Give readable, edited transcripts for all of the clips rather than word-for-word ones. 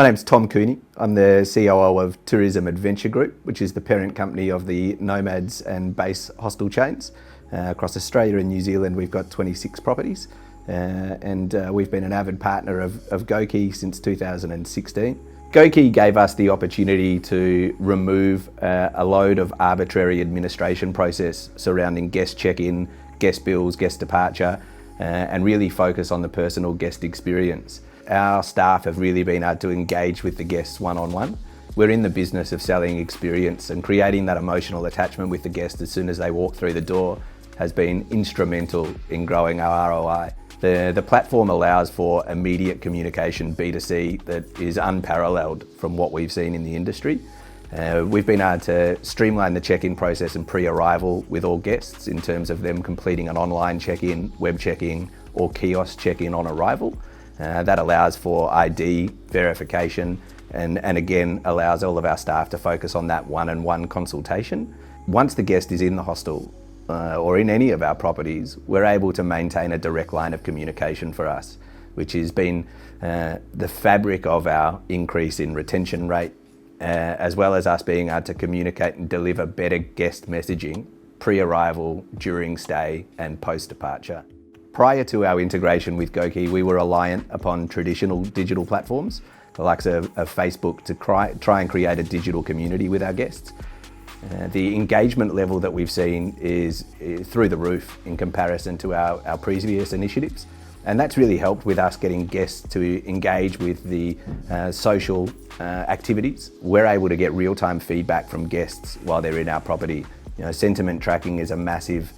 name's Tom Cooney. I'm the COO of Tourism Adventure Group, which is the parent company of the Nomads and Base hostel chains. Across Australia and New Zealand, we've got 26 properties, and we've been an avid partner of GoKey since 2016. GoKey gave us the opportunity to remove a load of arbitrary administration process surrounding guest check-in, guest bills, guest departure, and really focus on the personal guest experience. Our staff have really been able to engage with the guests one-on-one. We're in the business of selling experience, and creating that emotional attachment with the guest as soon as they walk through the door has been instrumental in growing our ROI. The platform allows for immediate communication B2C that is unparalleled from what we've seen in the industry. We've been able to streamline the check-in process and pre-arrival with all guests in terms of them completing an online check-in, web check-in or kiosk check-in on arrival. That allows for ID verification and again allows all of our staff to focus on that one-on-one consultation. Once the guest is in the hostel or in any of our properties, we're able to maintain a direct line of communication for us, which has been the fabric of our increase in retention rate, as well as us being able to communicate and deliver better guest messaging pre-arrival, during stay and post-departure. Prior to our integration with GoKey, we were reliant upon traditional digital platforms, the likes of Facebook, to try and create a digital community with our guests. The engagement level that we've seen is through the roof in comparison to our previous initiatives. And that's really helped with us getting guests to engage with the social activities. We're able to get real-time feedback from guests while they're in our property. You know, sentiment tracking is a massive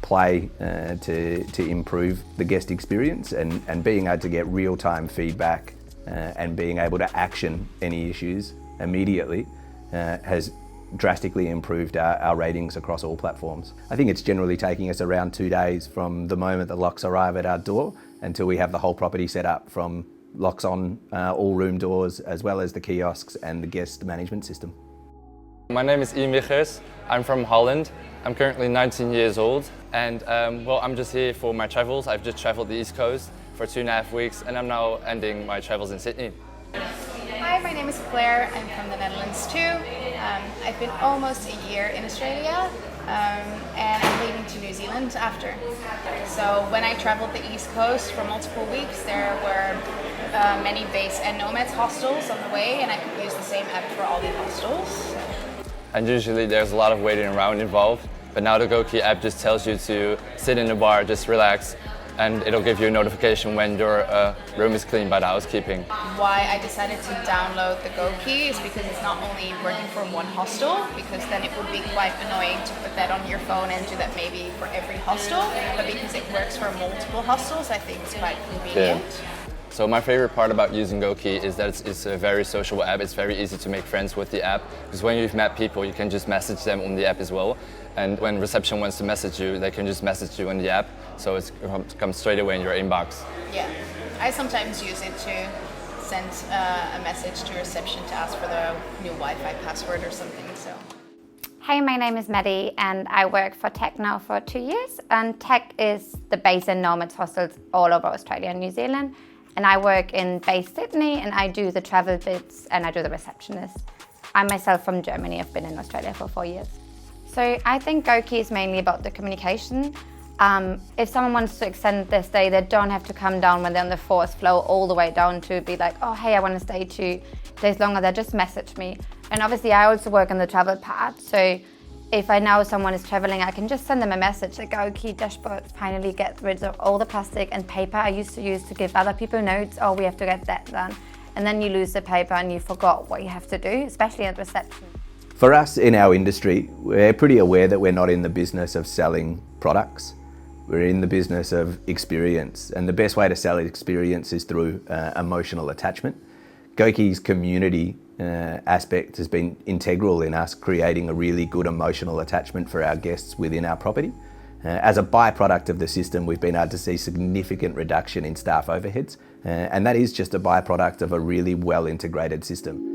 play to improve the guest experience, and being able to get real-time feedback and being able to action any issues immediately has drastically improved our ratings across all platforms. I think it's generally taking us around 2 days from the moment the locks arrive at our door until we have the whole property set up, from locks on all room doors, as well as the kiosks and the guest management system. My name is Ian Michers. I'm from Holland. I'm currently 19 years old, and well, I'm just here for my travels. I've just traveled the East Coast for 2.5 weeks, and I'm now ending my travels in Sydney. Hi, my name is Claire. I'm from the Netherlands too. I've been almost a year in Australia, and I'm leaving to New Zealand after. So when I traveled the East Coast for multiple weeks, there were many base and nomads hostels on the way, and I could use the same app for all the hostels. And usually there's a lot of waiting around involved, but now the GoKey app just tells you to sit in the bar, just relax, and it'll give you a notification when your room is cleaned by the housekeeping. Why I decided to download the GoKey is because it's not only working for one hostel, because then it would be quite annoying to put that on your phone and do that maybe for every hostel, but because it works for multiple hostels, I think it's quite convenient. Yeah. So my favorite part about using GoKey is that it's a very sociable app. It's very easy to make friends with the app, because when you've met people, you can just message them on the app as well. And when reception wants to message you, they can just message you on the app, so it comes straight away in your inbox. Yeah, I sometimes use it to send a message to reception to ask for the new Wi-Fi password or something. So. Hey, my name is Maddie and I work for Tech now for 2 years. And Tech is the base and nomads hostels all over Australia and New Zealand. And I work in base Sydney, and I do the travel bits and I do the receptionist. I'm myself from Germany. I've been in Australia for 4 years. So I think GoKey is mainly about the communication. If someone wants to extend their stay, they don't have to come down when they're on the 4th floor all the way down to be like, oh, hey, I want to stay 2 days longer. They just message me. And obviously I also work on the travel part. So if I know someone is traveling, I can just send them a message like, GoKey dashboard, finally get rid of all the plastic and paper I used to use to give other people notes. Oh, we have to get that done. And then you lose the paper and you forgot what you have to do, especially at reception. For us in our industry, we're pretty aware that we're not in the business of selling products. We're in the business of experience, and the best way to sell experience is through emotional attachment. GoKey's community aspect has been integral in us creating a really good emotional attachment for our guests within our property. As a byproduct of the system, we've been able to see significant reduction in staff overheads, and that is just a byproduct of a really well integrated system.